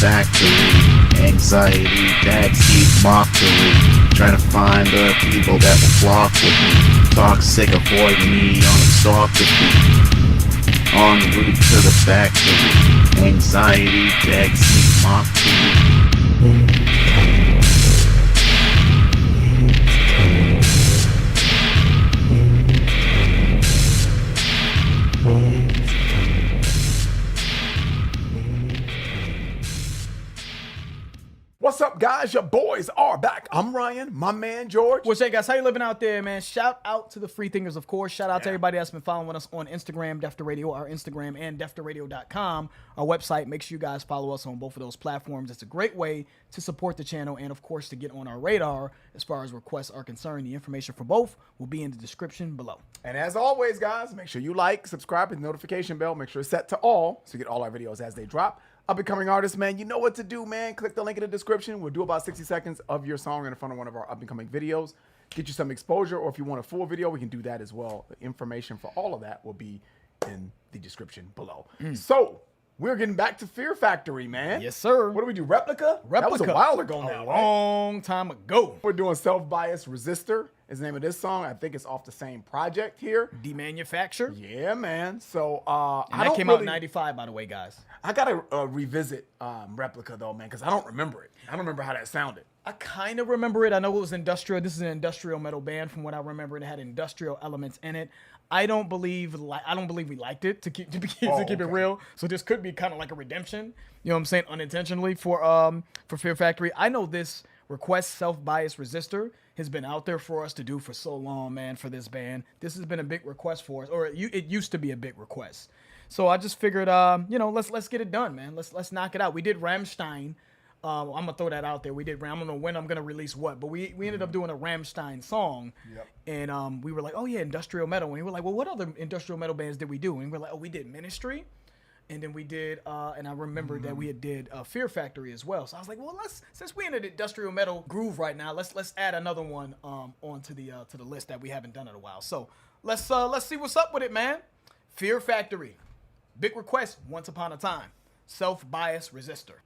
factory. Anxiety, backseat mockery. Trying to find the people that will flock with me. Toxic, avoid me, unexhaustively. En route to the factory. Anxiety, backseat mockery. What's up, guys? Your boys are back. I'm Ryan, my man George. What's up, guys? How you living out there, man? Shout out to the free thinkers, of course. Shout out to everybody that's been following us on Instagram, Defter Radio, our Instagram, and DefterRadio.com, our website. Make sure you guys follow us on both of those platforms. It's a great way to support the channel and, of course, to get on our radar as far as requests are concerned. The information for both will be in the description below. And as always, guys, make sure you like, subscribe, and the notification bell. Make sure it's set to all so you get all our videos as they drop. Up-and-coming artists, man, you know what to do, man. Click the link in the description. We'll do about 60 seconds of your song in front of one of our up-and-coming videos. Get you some exposure, or if you want a full video, we can do that as well. The information for all of that will be in the description below. So, we're getting back to Fear Factory, man. Yes, sir. What do we do, Replica? That was a while ago now, A long time ago. We're doing Self-Biased Resistor is the name of this song. I think it's off the same project here. Demanufacture. Yeah, man. So, And that came out in 95, by the way, guys. I gotta revisit Replica though, man, because I don't remember it. I don't remember how that sounded. I kind of remember it. I know it was industrial. This is an industrial metal band, from what I remember. It had industrial elements in it. I don't believe we liked it, to keep it real. So this could be kind of like a redemption. You know what I'm saying? Unintentionally for Fear Factory. I know this request, Self-Biased Resistor, has been out there for us to do for so long, man. For this band, this has been a big request for us, or it used to be a big request. So I just figured, you know, let's get it done, man. Let's knock it out. We did Rammstein. I'm gonna throw that out there. We did. I don't know when I'm gonna release what, but we ended up doing a Rammstein song, and we were like, oh yeah, industrial metal. And we were like, well, what other industrial metal bands did we do? And we were like, oh, we did Ministry, and then we did, and I remembered that we did Fear Factory as well. So I was like, well, since we in an industrial metal groove right now, let's add another one onto the list that we haven't done in a while. So let's see what's up with it, man. Fear Factory. Big request, once upon a time. Self-Biased Resistor.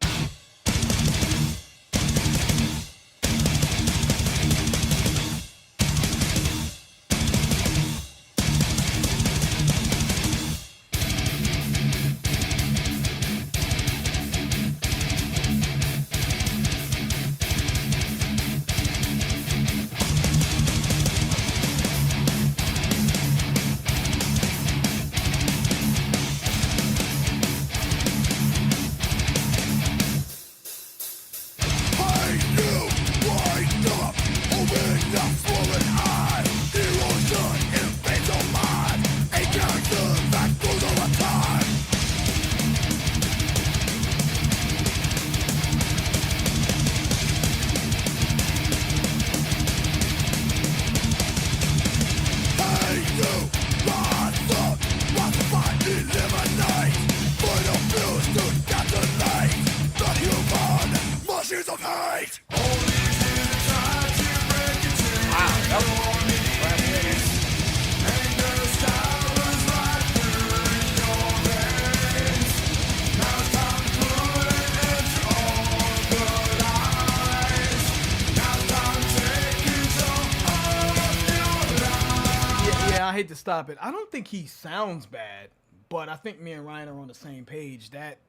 I hate to stop it. I don't think he sounds bad, but I think me and Ryan are on the same page. That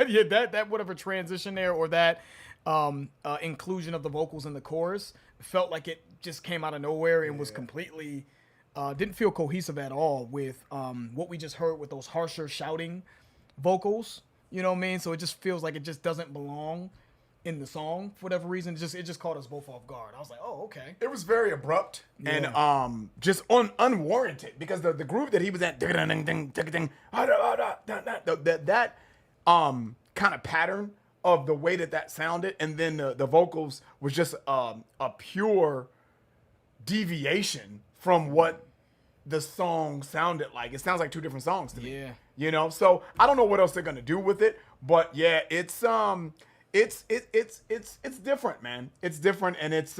yeah, that whatever transition there, or that inclusion of the vocals in the chorus, felt like it just came out of nowhere and was completely didn't feel cohesive at all with what we just heard with those harsher shouting vocals. You know what I mean? So it just feels like it just doesn't belong in the song for whatever reason. It just caught us both off guard. I was like, oh, okay. It was very abrupt and just unwarranted, because the groove that he was at, that kind of pattern of the way that sounded, and then the vocals was just a pure deviation from what the song sounded like. It sounds like two different songs to me. Yeah. You know, so I don't know what else they're gonna do with it, but yeah, it's different, man. It's different, and it's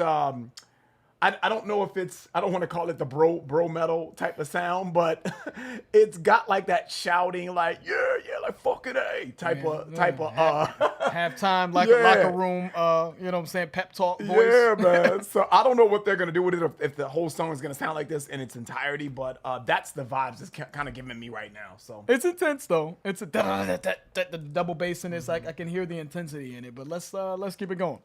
I don't know if it's, I don't want to call it the bro metal type of sound, but it's got like that shouting, like like fucking A type of halftime, like Yeah. a locker room, you know what I'm saying, pep talk voice. Yeah, man. So I don't know what they're gonna do with it, if the whole song is gonna sound like this in its entirety, but that's the vibes it's kind of giving me right now. So It's intense though. It's the double bass in this. Like I can hear the intensity in it. But let's keep it going.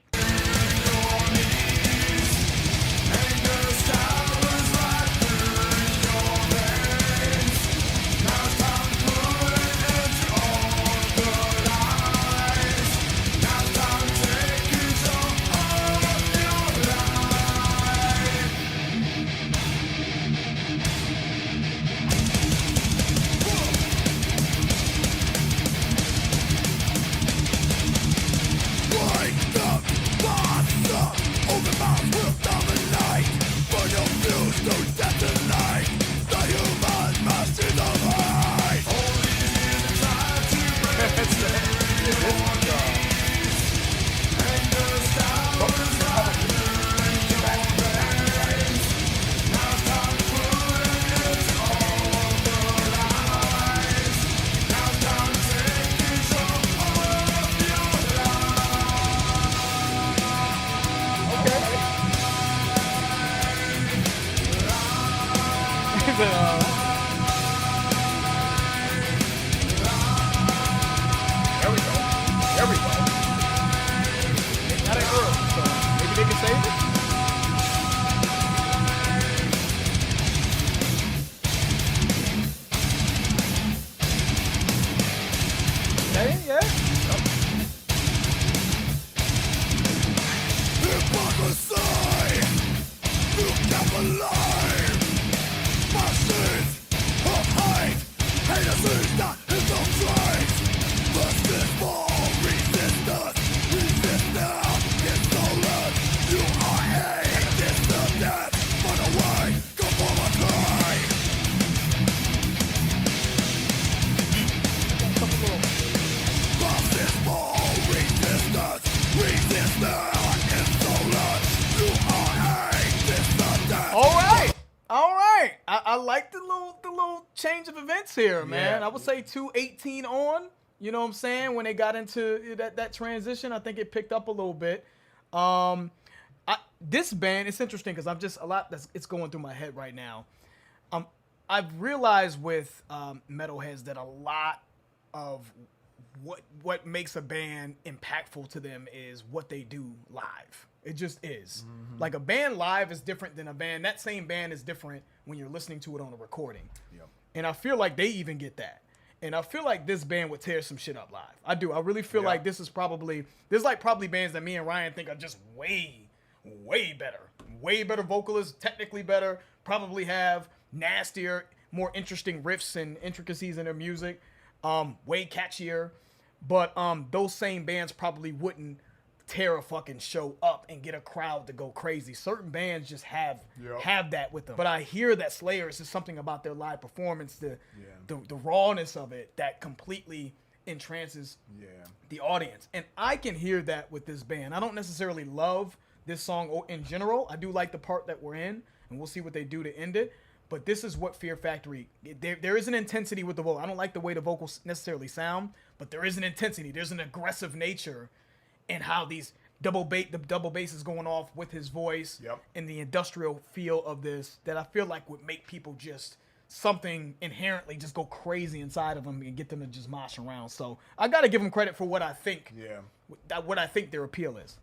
there we go. Not at early, so maybe they can save it. Okay, yeah. All right. I like the little change of events here, man. Yeah. I would say 2:18 on. You know what I'm saying? When they got into that transition, I think it picked up a little bit. This band, it's interesting because it's going through my head right now. I've realized with metalheads that a lot of what makes a band impactful to them is what they do live. It just is. Mm-hmm. Like a band live is different than a band. That same band is different when you're listening to it on a recording. Yep. And I feel like they even get that. And I feel like this band would tear some shit up live. I do. I really feel like there's probably bands that me and Ryan think are just way better. Way better vocalists, technically better, probably have nastier, more interesting riffs and intricacies in their music, way catchier. But those same bands probably wouldn't tear a fucking show up and get a crowd to go crazy. Certain bands just have that with them. But I hear that Slayer is just something about their live performance, the rawness of it that completely entrances the audience. And I can hear that with this band. I don't necessarily love this song in general. I do like the part that we're in, and we'll see what they do to end it. But this is what Fear Factory, there is an intensity with the vocal. I don't like the way the vocals necessarily sound, but there is an intensity. There's an aggressive nature in how the double bass is going off with his voice and the industrial feel of this that I feel like would make people just something inherently just go crazy inside of them and get them to just mosh around. So I got to give them credit for what I think their appeal is.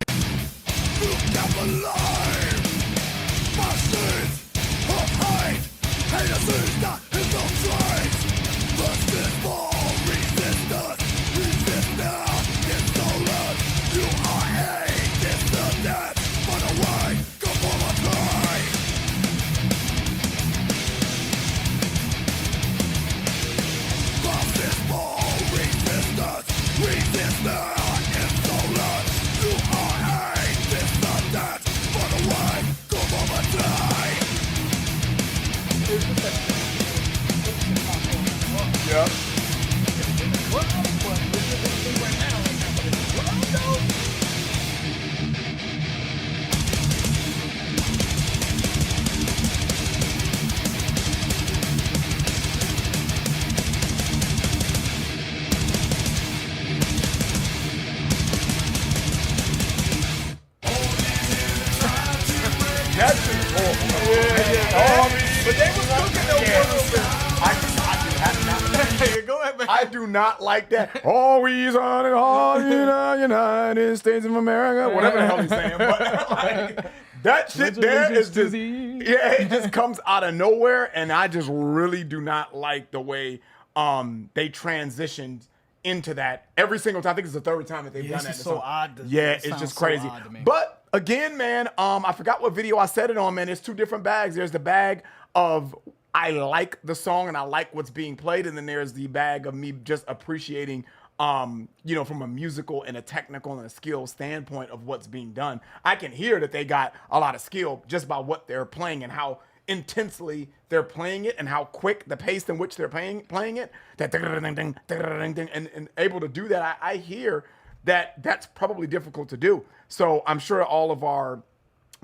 I do not like that. Always on and on in the United States of America. Whatever the hell he's saying. But like, that shit there is just, yeah, it just comes out of nowhere. And I just really do not like the way they transitioned into that every single time. I think it's the third time that they've done that. It's so odd. It's just crazy. So but again, man, I forgot what video I said it on, man. There's two different bags. There's the bag of I like the song and I like what's being played, and then there's the bag of me just appreciating from a musical and a technical and a skill standpoint of what's being done. I can hear that they got a lot of skill just by what they're playing and how intensely they're playing it and how quick the pace in which they're playing it, and able to do that. I hear that that's probably difficult to do. So I'm sure all of our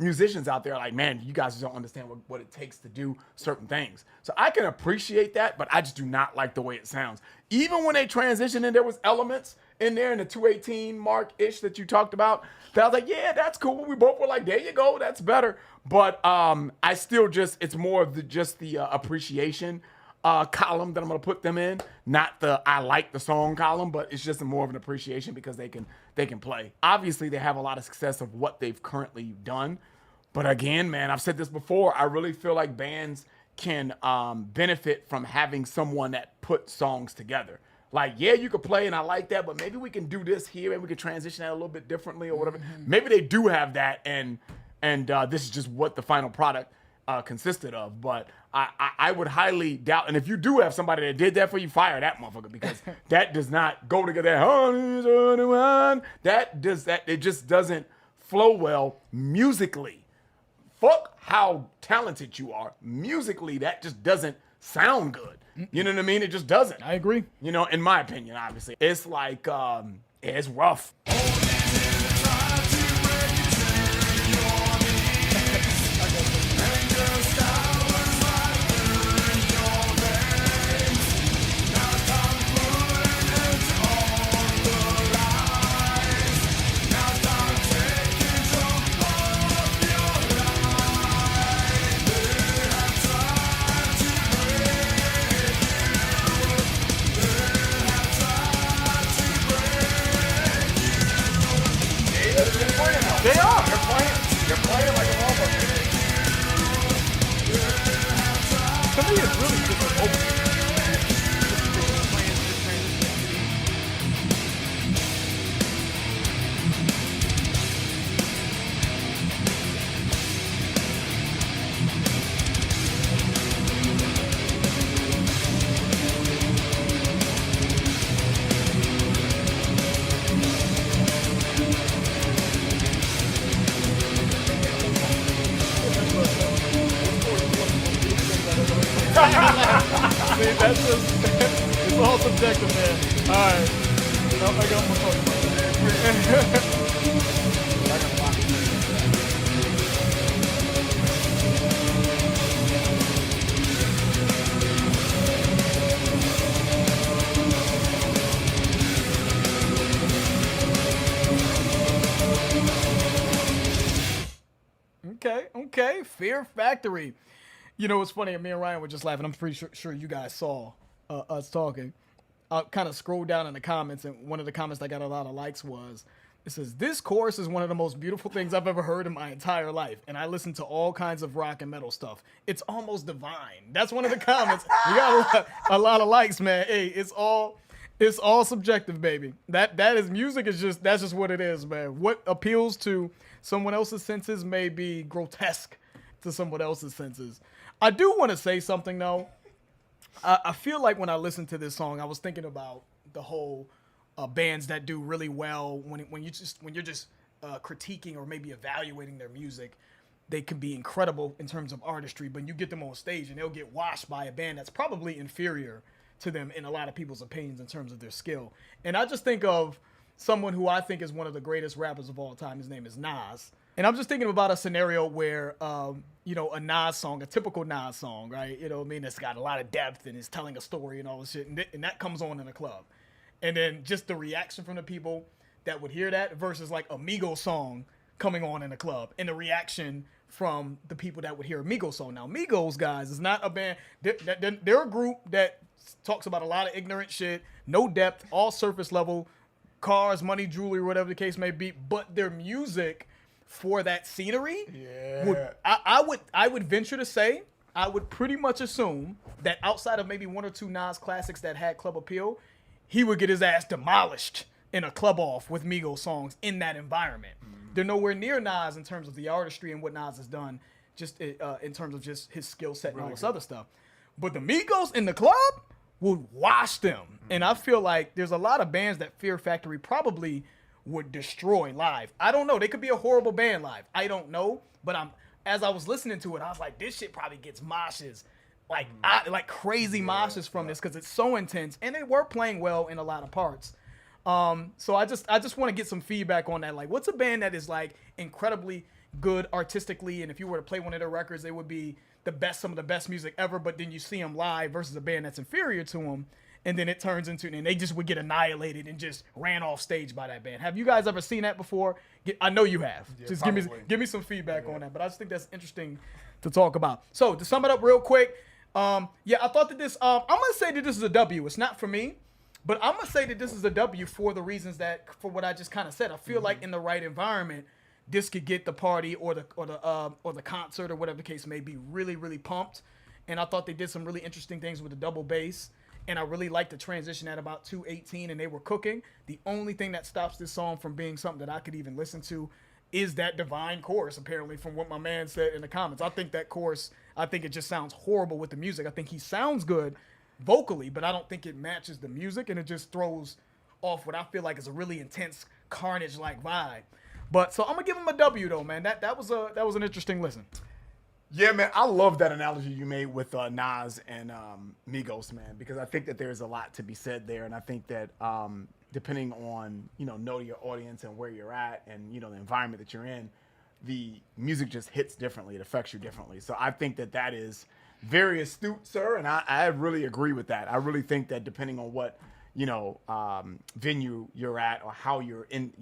musicians out there are like, man, you guys don't understand what it takes to do certain things. So I can appreciate that, but I just do not like the way it sounds. Even when they transitioned and there was elements in there in the 218 mark-ish that you talked about, that I was like, yeah, that's cool. We both were like, there you go, that's better. But I still it's more of the appreciation column that I'm going to put them in, not the I like the song column, but it's just more of an appreciation because they can play. Obviously, they have a lot of success of what they've currently done. But again, man, I've said this before, I really feel like bands can benefit from having someone that puts songs together. Like, yeah, you could play and I like that, but maybe we can do this here and we can transition that a little bit differently or whatever. Maybe they do have that and this is just what the final product consisted of. But I would highly doubt, and if you do have somebody that did that for you, fire that motherfucker, because that does not go together. It just doesn't flow well musically. Fuck how talented you are. Musically, that just doesn't sound good. You know what I mean? It just doesn't. I agree. In my opinion, obviously. It's like, it's rough. They are. They're playing like a motherfucker. To me, it's really just an opening. See, that's just, it's all subjective, man. All right. I got more talking about that. Okay. Fear Factory. You know, it's funny. Me and Ryan were just laughing. I'm pretty sure you guys saw us talking. I kind of scrolled down in the comments, and one of the comments that got a lot of likes was, it says, "This chorus is one of the most beautiful things I've ever heard in my entire life, and I listen to all kinds of rock and metal stuff. It's almost divine." That's one of the comments. We got a lot of likes, man. Hey, it's all subjective, baby. That is music. That's just what it is, man. What appeals to someone else's senses may be grotesque to someone else's senses. I do want to say something though. I feel like when I listened to this song, I was thinking about the whole bands that do really well when you're just critiquing or maybe evaluating their music. They can be incredible in terms of artistry, but you get them on stage and they'll get washed by a band that's probably inferior to them in a lot of people's opinions in terms of their skill. And I just think of someone who I think is one of the greatest rappers of all time. His name is Nas. And I'm just thinking about a scenario where, a Nas song, a typical Nas song, right? You know what I mean? It's got a lot of depth and it's telling a story and all this shit. And that comes on in a club. And then just the reaction from the people that would hear that versus like a Migos song coming on in a club. And the reaction from the people that would hear a Migos song. Now, Migos, guys, is not a band. They're a group that talks about a lot of ignorant shit, no depth, all surface level, cars, money, jewelry, whatever the case may be. But their music for that scenery, I would venture to say, I would pretty much assume that outside of maybe one or two Nas classics that had club appeal, he would get his ass demolished in a club off with Migos songs in that environment. They're nowhere near Nas in terms of the artistry and what Nas has done, just in terms of just his skill set and all this other stuff. But the Migos in the club would wash them. And I feel like there's a lot of bands that Fear Factory probably would destroy live. I don't know. They could be a horrible band live. I don't know. But as I was listening to it, I was like, this shit probably gets moshes. Like crazy moshes from this because it's so intense. And they were playing well in a lot of parts. So I just want to get some feedback on that. Like, what's a band that is like incredibly good artistically, and if you were to play one of their records, they would be some of the best music ever, but then you see them live versus a band that's inferior to them, and then it turns into, and they just would get annihilated and just ran off stage by that band. Have you guys ever seen that before? I know you have. Yeah, just give me some feedback on that, but I just think that's interesting to talk about. So to sum it up real quick, I thought that this, I'm going to say that this is a W. It's not for me, but I'm going to say that this is a W for the reasons for what I just kind of said. I feel like in the right environment, this could get the party or the concert or whatever the case may be really, really pumped. And I thought they did some really interesting things with the double bass. And I really liked the transition at about 2:18, and they were cooking. The only thing that stops this song from being something that I could even listen to is that divine chorus, apparently, from what my man said in the comments. I think that chorus, it just sounds horrible with the music. I think he sounds good vocally, but I don't think it matches the music, and it just throws off what I feel like is a really intense Carnage-like vibe. But so I'm gonna give him a W though, man. That was an interesting listen. Yeah, man, I love that analogy you made with Nas and Migos, man, because I think that there's a lot to be said there, and I think that depending on know your audience and where you're at, and the environment that you're in, the music just hits differently. It affects you differently. So I think that is very astute, sir, and I really agree with that. I really think that depending on what venue you're at or how you're in,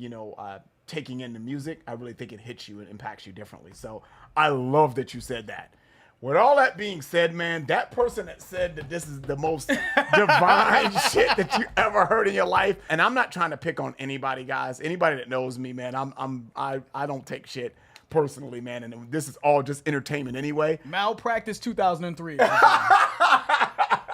taking in the music, I really think it hits you and impacts you differently. So I love that you said that. With all that being said, man, that person that said that this is the most divine shit that you ever heard in your life, and I'm not trying to pick on anybody, guys. Anybody that knows me, man, I don't take shit personally, man, and this is all just entertainment anyway. Malpractice 2003.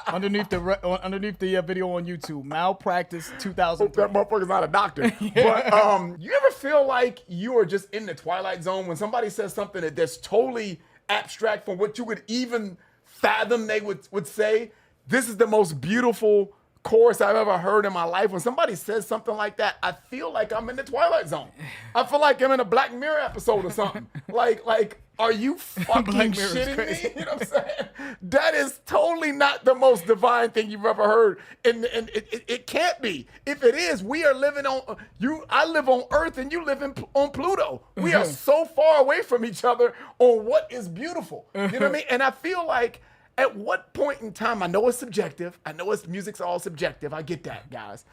Underneath the video on YouTube, Malpractice 2003. Hope that motherfucker's not a doctor. Yeah. But you ever feel like you are just in the twilight zone when somebody says something that's totally abstract from what you would even fathom they would say? This is the most beautiful chorus I've ever heard in my life. When somebody says something like that, I feel like I'm in the twilight zone. I feel like I'm in a Black Mirror episode or something. like, are you fucking shitting me? You know what I'm saying? That is totally not the most divine thing you've ever heard. And it can't be. If it is, we are living on, I live on Earth and you live on Pluto. We are so far away from each other on what is beautiful. You know what I mean? And I feel like, at what point in time, I know it's subjective. I know music's all subjective. I get that, guys.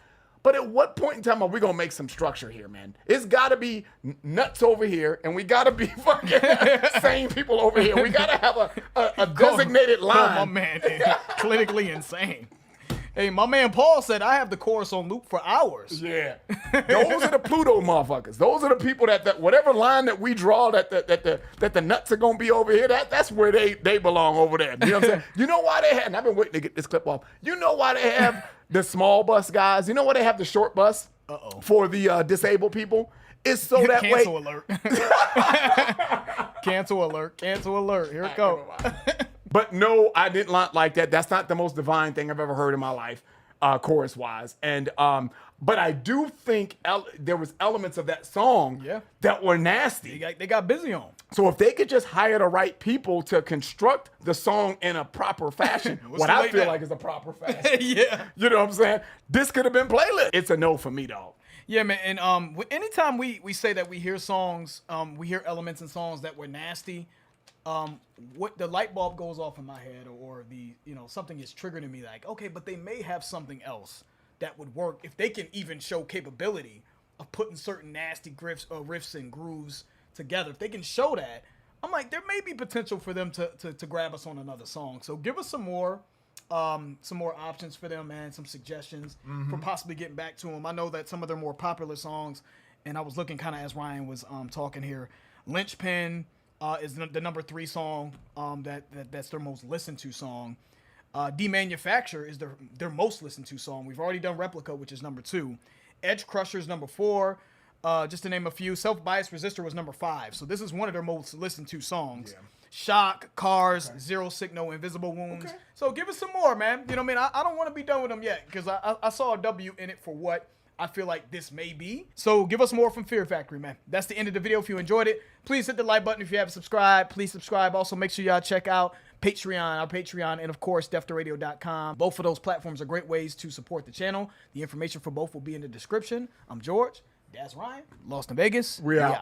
But at what point in time are we going to make some structure here, man? It's got to be nuts over here, and we got to be fucking sane people over here. We got to have a designated line. My man is clinically insane. Hey, my man Paul said, I have the chorus on loop for hours. Yeah. Those are the Pluto motherfuckers. Those are the people that whatever line that we draw that the nuts are going to be over here, that's where they belong over there. You know what I'm saying? You know why they have, and I've been waiting to get this clip off. You know why they have the small bus guys? You know why they have the short bus for the disabled people? It's so that Cancel way. alert. Cancel alert. Cancel alert. Here it goes. But no, I didn't like that. That's not the most divine thing I've ever heard in my life, chorus-wise. And but I do think there was elements of that song that were nasty. They got busy on. So if they could just hire the right people to construct the song in a proper fashion, what I feel like is a proper fashion. Yeah. You know what I'm saying? This could have been playlist. It's a no for me, dog. Yeah, man. And anytime we say that we hear songs, we hear elements in songs that were nasty, what the light bulb goes off in my head, or the something is triggered in me, like, okay, but they may have something else that would work if they can even show capability of putting certain nasty riffs and grooves together. If they can show that, I'm like, there may be potential for them to grab us on another song. So give us some more. some more options for them, man. Some suggestions for possibly getting back to them. I know that some of their more popular songs, and I was looking kind of as Ryan was talking here. Lynchpin is the number 3 song that's their most listened to song. Demanufacture is their most listened to song. We've already done Replica, which is number 2. Edge Crusher's number 4. Just to name a few. Self-Biased Resistor was number 5. So this is one of their most listened to songs. Yeah. Shock, Cars, Zero Signal, Invisible Wounds. Okay. So give us some more, man. You know what I mean? I don't want to be done with them yet because I saw a W in it for what I feel like this may be. So give us more from Fear Factory, man. That's the end of the video. If you enjoyed it, please hit the like button. If you haven't subscribed, please subscribe. Also, make sure y'all check out our Patreon, and of course, DefToRadio.com. Both of those platforms are great ways to support the channel. The information for both will be in the description. I'm George. That's Ryan. Lost in Vegas. We out.